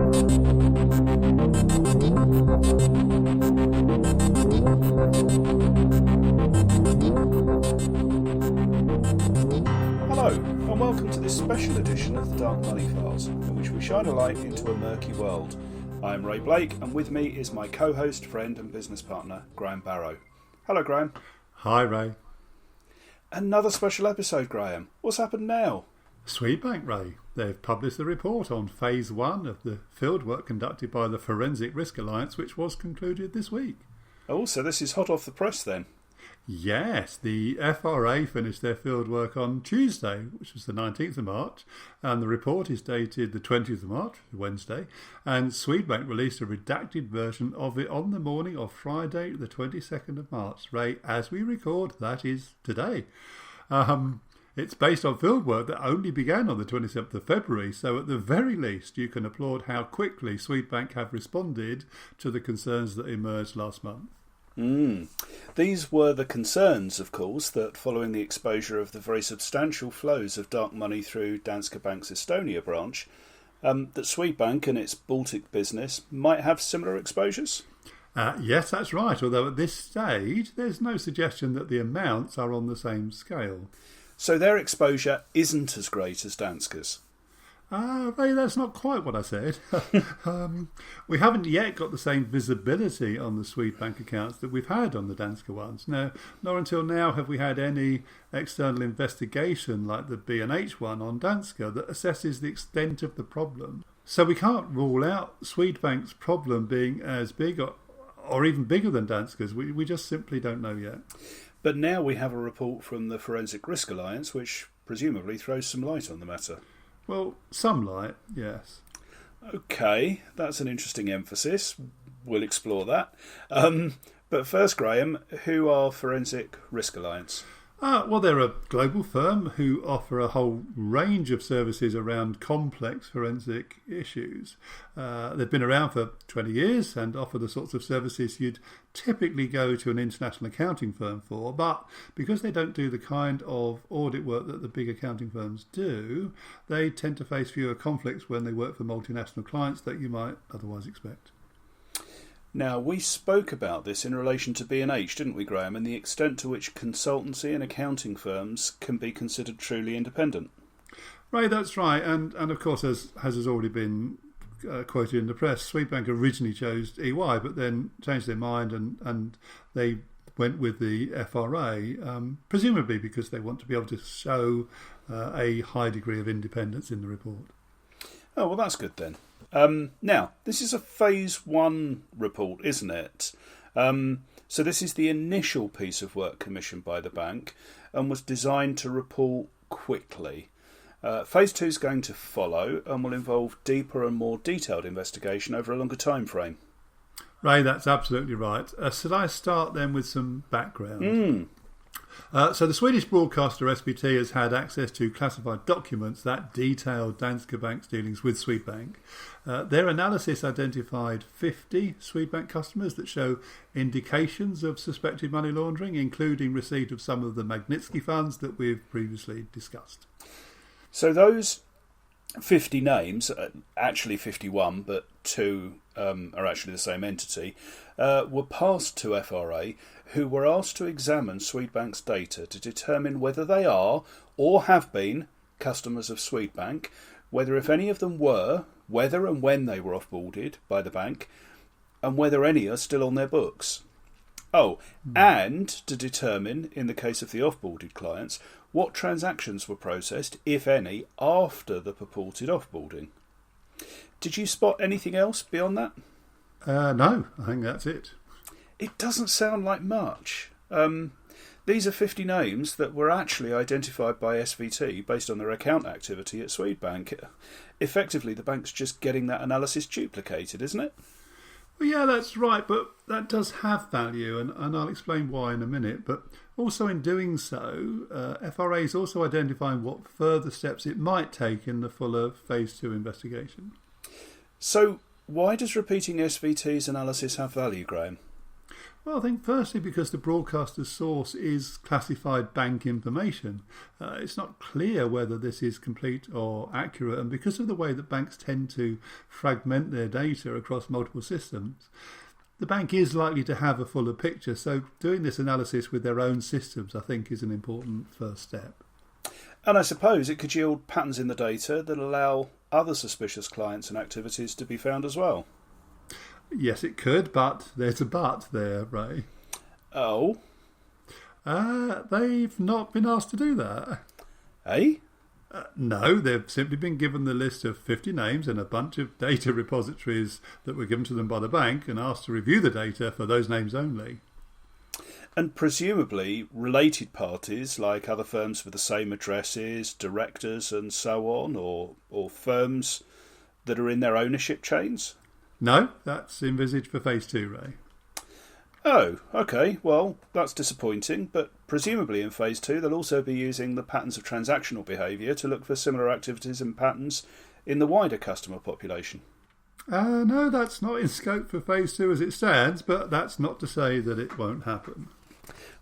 Hello, and welcome to this special edition of the Dark Money Files, in which we shine a light into a murky world. I am Ray Blake, and with me is my co-host, friend and business partner, Graham Barrow. Hello, Graham. Hi, Ray. Another special episode, Graham. What's happened now? Swedbank, Ray. They've published a report on Phase 1 of the fieldwork conducted by the Forensic Risk Alliance, which was concluded this week. Oh, so this is hot off the press then? Yes, the FRA finished their fieldwork on Tuesday, which was the 19th of March, and the report is dated the 20th of March, Wednesday, and Swedbank released a redacted version of it on the morning of Friday, the 22nd of March. Ray, as we record, that is today. It's based on fieldwork that only began on the 27th of February, so at the very least you can applaud how quickly Swedbank have responded to the concerns that emerged last month. These were the concerns, of course, that following the exposure of the very substantial flows of dark money through Danske Bank's Estonia branch, that Swedbank and its Baltic business might have similar exposures? Yes, that's right, although at this stage there's no suggestion that the amounts are on the same scale. So their exposure isn't as great as Danske's? Ray, that's not quite what I said. We haven't yet got the same visibility on the Swedbank accounts that we've had on the Danske ones. Now, nor until now have we had any external investigation like the B&H one on Danske that assesses the extent of the problem. So we can't rule out Swedbank's problem being as big or even bigger than Danske's. We just simply don't know yet. But now we have a report from the Forensic Risk Alliance which presumably throws some light on the matter. Well, some light, yes. OK, that's an interesting emphasis. We'll explore that. But first, Graham, who are Forensic Risk Alliance? Well, they're a global firm who offer a whole range of services around complex forensic issues. They've been around for 20 years and offer the sorts of services you'd typically go to an international accounting firm for, but because they don't do the kind of audit work that the big accounting firms do, they tend to face fewer conflicts when they work for multinational clients that you might otherwise expect. Now, we spoke about this in relation to B&H, didn't we, Graham, and the extent to which consultancy and accounting firms can be considered truly independent. Right, that's right. And of course, as has already been quoted in the press, Swedbank originally chose EY, but then changed their mind and they went with the FRA, presumably because they want to be able to show a high degree of independence in the report. Oh, well, that's good then. Now, this is a Phase 1 report, isn't it? So this is the initial piece of work commissioned by the bank and was designed to report quickly. Phase 2 is going to follow and will involve deeper and more detailed investigation over a longer time frame. Ray, that's absolutely right. Should I start then with some background? So the Swedish broadcaster SVT has had access to classified documents that detail Danske Bank's dealings with Swedbank. Their analysis identified 50 Swedbank customers that show indications of suspected money laundering, including receipt of some of the Magnitsky funds that we've previously discussed. So those 50 names, actually 51, but 2 are actually the same entity, were passed to FRA, who were asked to examine Swedbank's data to determine whether they are or have been customers of Swedbank, whether if any of them were, whether and when they were offboarded by the bank, and whether any are still on their books. And to determine, in the case of the offboarded clients, what transactions were processed, if any, after the purported offboarding. Did you spot anything else beyond that? No, I think that's it. It doesn't sound like much. These are 50 names that were actually identified by SVT based on their account activity at Swedbank. Effectively, the bank's just getting that analysis duplicated, isn't it? Well, yeah, that's right, but that does have value, and I'll explain why in a minute. But also in doing so, FRA is also identifying what further steps it might take in the fuller Phase 2 investigation. So why does repeating SVT's analysis have value, Graham? Well, I think firstly because the broadcaster's source is classified bank information. It's not clear whether this is complete or accurate, and because of the way that banks tend to fragment their data across multiple systems, the bank is likely to have a fuller picture. So doing this analysis with their own systems, I think, is an important first step. And I suppose it could yield patterns in the data that allow other suspicious clients and activities to be found as well. Yes, it could, but there's a but there, Ray. Oh? They've not been asked to do that. Eh? No, they've simply been given the list of 50 names and a bunch of data repositories that were given to them by the bank and asked to review the data for those names only. And presumably related parties, like other firms with the same addresses, directors and so on, or firms that are in their ownership chains? No, that's envisaged for phase 2, Ray. Oh, OK. Well, that's disappointing, but presumably in phase 2 they'll also be using the patterns of transactional behaviour to look for similar activities and patterns in the wider customer population. No, that's not in scope for phase 2 as it stands, but that's not to say that it won't happen.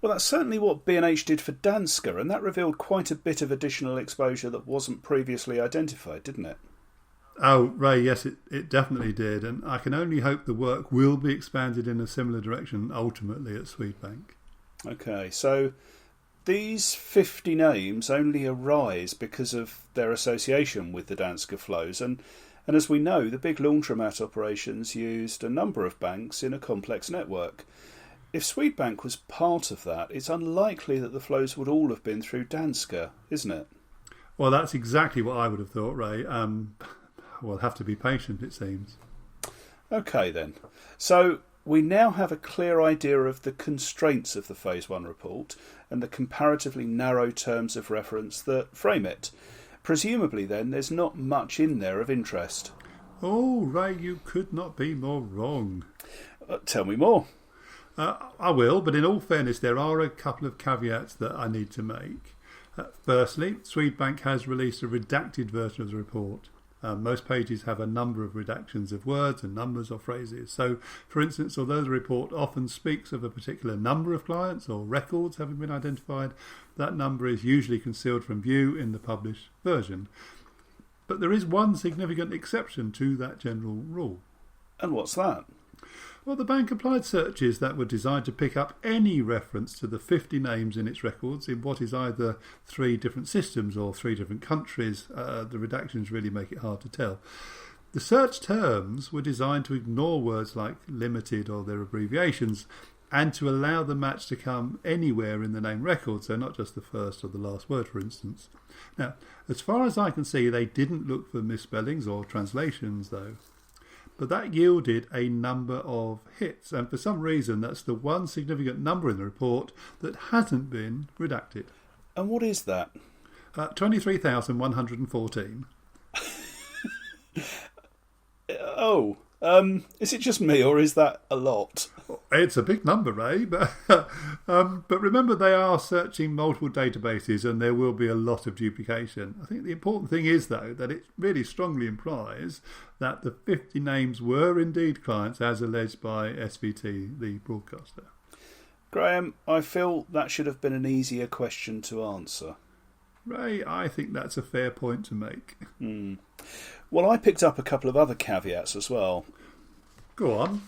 Well, that's certainly what B&H did for Danske, and that revealed quite a bit of additional exposure that wasn't previously identified, didn't it? Oh, Ray, yes, it definitely did, and I can only hope the work will be expanded in a similar direction ultimately at Swedbank. OK, so these 50 names only arise because of their association with the Danske flows, and as we know, the big laundromat operations used a number of banks in a complex network. If Swedbank was part of that, it's unlikely that the flows would all have been through Danske, isn't it? Well, that's exactly what I would have thought, Ray. We'll have to be patient, it seems. OK then. So we now have a clear idea of the constraints of the Phase 1 report and the comparatively narrow terms of reference that frame it. Presumably then there's not much in there of interest. Oh, Ray, you could not be more wrong. Tell me more. I will, but in all fairness, there are a couple of caveats that I need to make. Firstly, Swedbank has released a redacted version of the report. Most pages have a number of redactions of words and numbers or phrases. So, for instance, although the report often speaks of a particular number of clients or records having been identified, that number is usually concealed from view in the published version. But there is one significant exception to that general rule. And what's that? Well, the bank applied searches that were designed to pick up any reference to the 50 names in its records in what is either 3 different systems or 3 different countries. The redactions really make it hard to tell. The search terms were designed to ignore words like limited or their abbreviations and to allow the match to come anywhere in the name record, so not just the first or the last word, for instance. Now, as far as I can see, they didn't look for misspellings or translations, though. But that yielded a number of hits, and for some reason that's the one significant number in the report that hasn't been redacted. And what is that? 23,114. Oh, is it just me or is that a lot? It's a big number, Ray, but remember they are searching multiple databases and there will be a lot of duplication. I think the important thing is, though, that it really strongly implies that the 50 names were indeed clients as alleged by SVT, the broadcaster. Graham, I feel that should have been an easier question to answer. Ray, I think that's a fair point to make. Well, I picked up a couple of other caveats as well. Go on.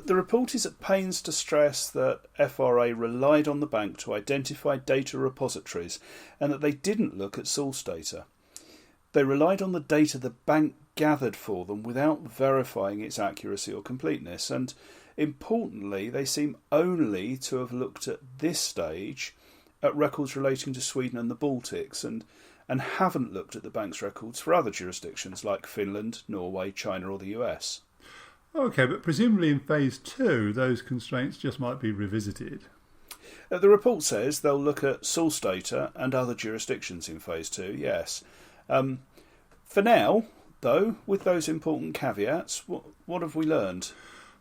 The report is at pains to stress that FRA relied on the bank to identify data repositories and that they didn't look at source data. They relied on the data the bank gathered for them without verifying its accuracy or completeness, and importantly, they seem only to have looked at this stage at records relating to Sweden and the Baltics and haven't looked at the bank's records for other jurisdictions like Finland, Norway, China or the US. OK, but presumably in phase 2, those constraints just might be revisited. The report says they'll look at source data and other jurisdictions in phase 2, yes. For now, though, with those important caveats, what have we learned?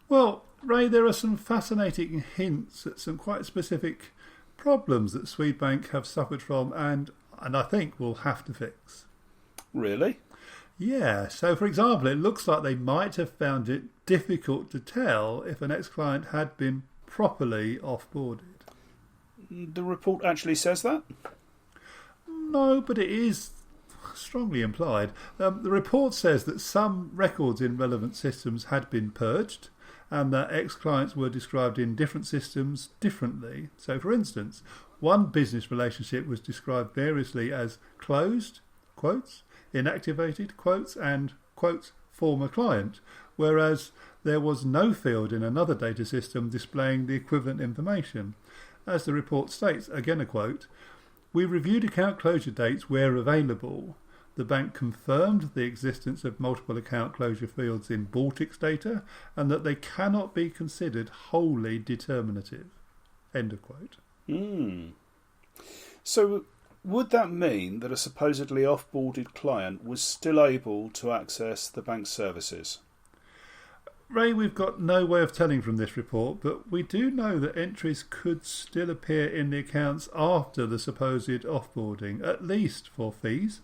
Well, Ray, there are some fascinating hints at some quite specific problems that Swedbank have suffered from and I think will have to fix. Really? Yeah, so for example, it looks like they might have found it difficult to tell if an ex-client had been properly offboarded. The report actually says that? No, but it is strongly implied. The report says that some records in relevant systems had been purged and that ex-clients were described in different systems differently. So, for instance, one business relationship was described variously as closed, quotes, inactivated, quotes, and, quotes, former client, whereas there was no field in another data system displaying the equivalent information. As the report states, again a quote, "We reviewed account closure dates where available. The bank confirmed the existence of multiple account closure fields in Baltics data and that they cannot be considered wholly determinative." End of quote. So would that mean that a supposedly off-boarded client was still able to access the bank's services? Ray, we've got no way of telling from this report, but we do know that entries could still appear in the accounts after the supposed offboarding, at least for fees.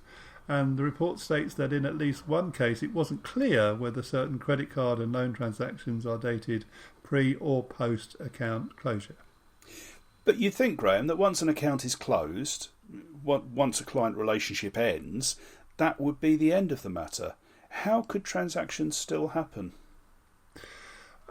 And the report states that in at least one case it wasn't clear whether certain credit card and loan transactions are dated pre or post account closure. But you'd think, Graham, that once an account is closed, once a client relationship ends, that would be the end of the matter. How could transactions still happen?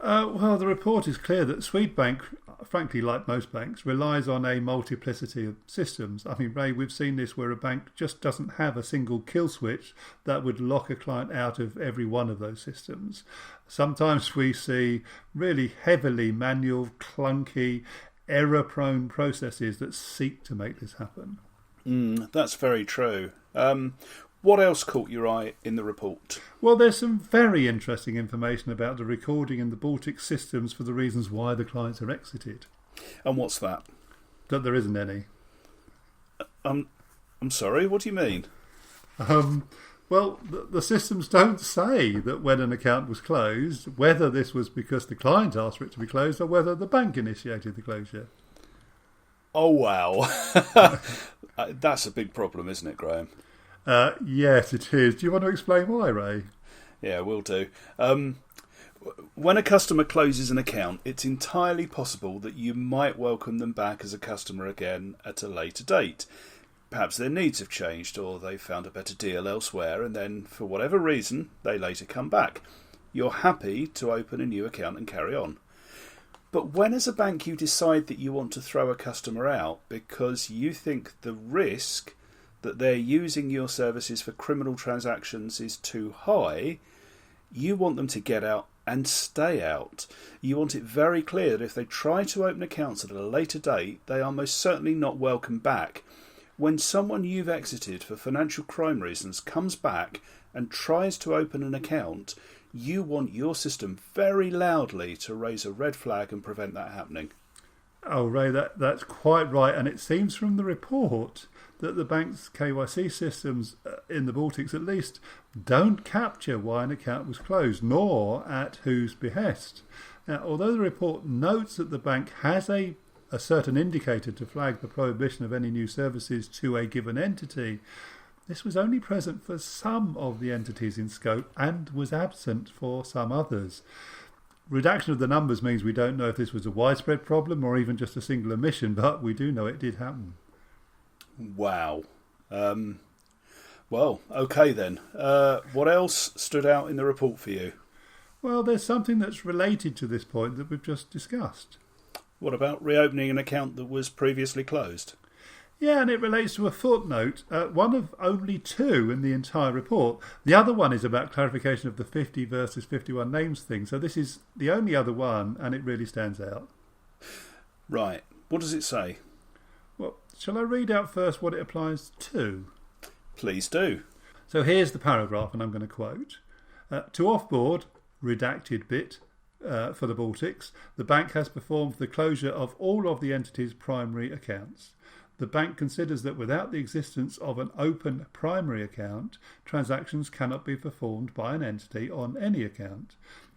Well, the report is clear that Swedbank, frankly, like most banks, relies on a multiplicity of systems. I mean, Ray, we've seen this where a bank just doesn't have a single kill switch that would lock a client out of every one of those systems. Sometimes we see really heavily manual, clunky, error-prone processes that seek to make this happen. That's very true. What else caught your eye in the report? Well, there's some very interesting information about the recording in the Baltic systems for the reasons why the clients are exited. And what's that? That there isn't any. I'm sorry, what do you mean? Well, the systems don't say that when an account was closed, whether this was because the client asked for it to be closed or whether the bank initiated the closure. Oh, wow. That's a big problem, isn't it, Graham? Yes, it is. Do you want to explain why, Ray? Yeah, will do. When a customer closes an account, it's entirely possible that you might welcome them back as a customer again at a later date. Perhaps their needs have changed or they've found a better deal elsewhere and then, for whatever reason, they later come back. You're happy to open a new account and carry on. But when as a bank you decide that you want to throw a customer out because you think the risk that they're using your services for criminal transactions is too high, you want them to get out and stay out. You want it very clear that if they try to open accounts at a later date, they are most certainly not welcome back. When someone you've exited for financial crime reasons comes back and tries to open an account, you want your system very loudly to raise a red flag and prevent that happening. Oh, Ray, that's quite right. And it seems from the report that the bank's KYC systems in the Baltics at least don't capture why an account was closed, nor at whose behest. Now, although the report notes that the bank has a certain indicator to flag the prohibition of any new services to a given entity, this was only present for some of the entities in scope and was absent for some others. Redaction of the numbers means we don't know if this was a widespread problem or even just a single omission, but we do know it did happen. Wow. Well, okay then. What else stood out in the report for you? Well, there's something that's related to this point that we've just discussed. What about reopening an account that was previously closed? Yeah, and it relates to a footnote, one of only two in the entire report. The other one is about clarification of the 50 versus 51 names thing. So this is the only other one, and it really stands out. Right. What does it say? Well, shall I read out first what it applies to? Please do. So here's the paragraph, and I'm going to quote. To offboard, redacted bit, for the Baltics, the bank has performed the closure of all of the entity's primary accounts. The bank considers that without the existence of an open primary account, transactions cannot be performed by an entity on any account.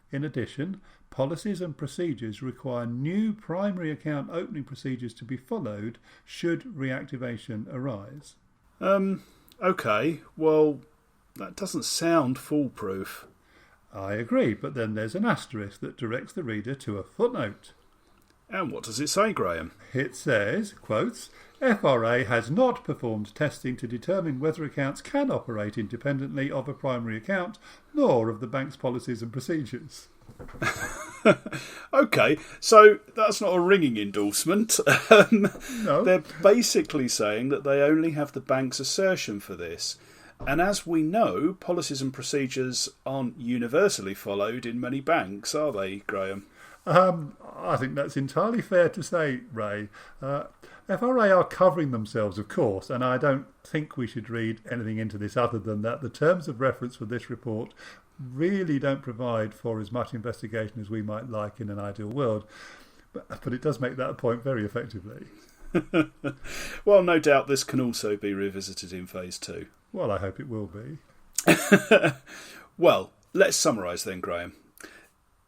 In addition, policies and procedures require new primary account opening procedures to be followed should reactivation arise. Okay, well, That doesn't sound foolproof. I agree, but then there's an asterisk that directs the reader to a footnote. And what does it say, Graham? It says, quotes, FRA has not performed testing to determine whether accounts can operate independently of a primary account, nor of the bank's policies and procedures. OK, so that's not a ringing endorsement. No. They're basically saying that they only have the bank's assertion for this. And as we know, policies and procedures aren't universally followed in many banks, are they, Graham? I think that's entirely fair to say, Ray. FRA are covering themselves, of course, and I don't think we should read anything into this other than that the terms of reference for this report really don't provide for as much investigation as we might like in an ideal world. But it does make that point very effectively. Well, no doubt this can also be revisited in Phase 2. Well, I hope it will be. Well, let's summarise then, Graham.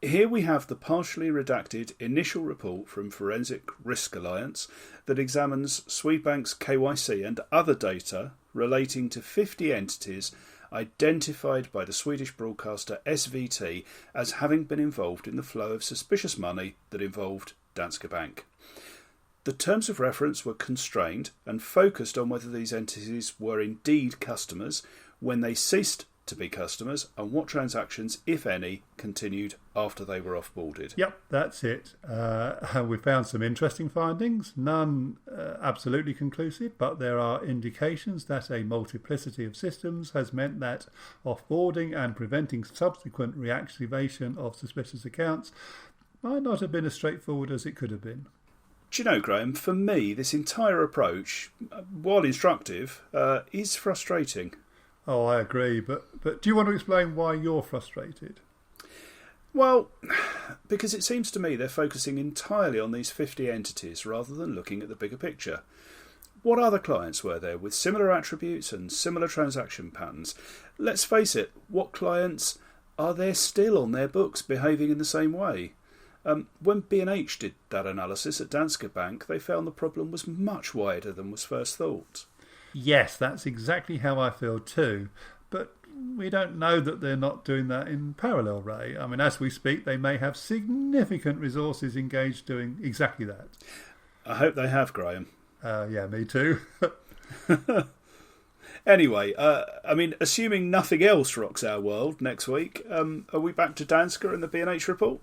Here we have the partially redacted initial report from Forensic Risk Alliance that examines Swedbank's KYC and other data relating to 50 entities identified by the Swedish broadcaster SVT as having been involved in the flow of suspicious money that involved Danske Bank. The terms of reference were constrained and focused on whether these entities were indeed customers, when they ceased to be customers, and what transactions, if any, continued after they were offboarded. Yep, that's it. We found some interesting findings, none absolutely conclusive, but there are indications that a multiplicity of systems has meant that offboarding and preventing subsequent reactivation of suspicious accounts might not have been as straightforward as it could have been. Do you know, Graham, for me, this entire approach, while instructive, is frustrating. Oh, I agree, but do you want to explain why you're frustrated? Well, because it seems to me they're focusing entirely on these 50 entities rather than looking at the bigger picture. What other clients were there with similar attributes and similar transaction patterns? Let's face it, what clients are there still on their books behaving in the same way? When B&H did that analysis at Danske Bank, they found the problem was much wider than was first thought. Yes, that's exactly how I feel too. But we don't know that they're not doing that in parallel, Ray. I mean, as we speak, they may have significant resources engaged doing exactly that. I hope they have, Graham. Yeah, me too. Anyway, assuming nothing else rocks our world next week, are we back to Danske and the B&H report?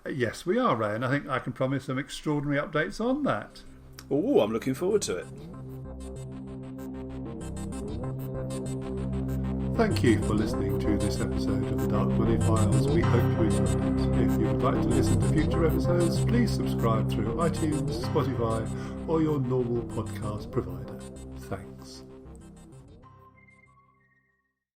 Yes, we are, Ray, and I think I can promise some extraordinary updates on that. Oh, I'm looking forward to it. Thank you for listening to this episode of the Dark Money Files. We hope you enjoyed it. If you'd like to listen to future episodes, please subscribe through iTunes, Spotify, or your normal podcast provider. Thanks.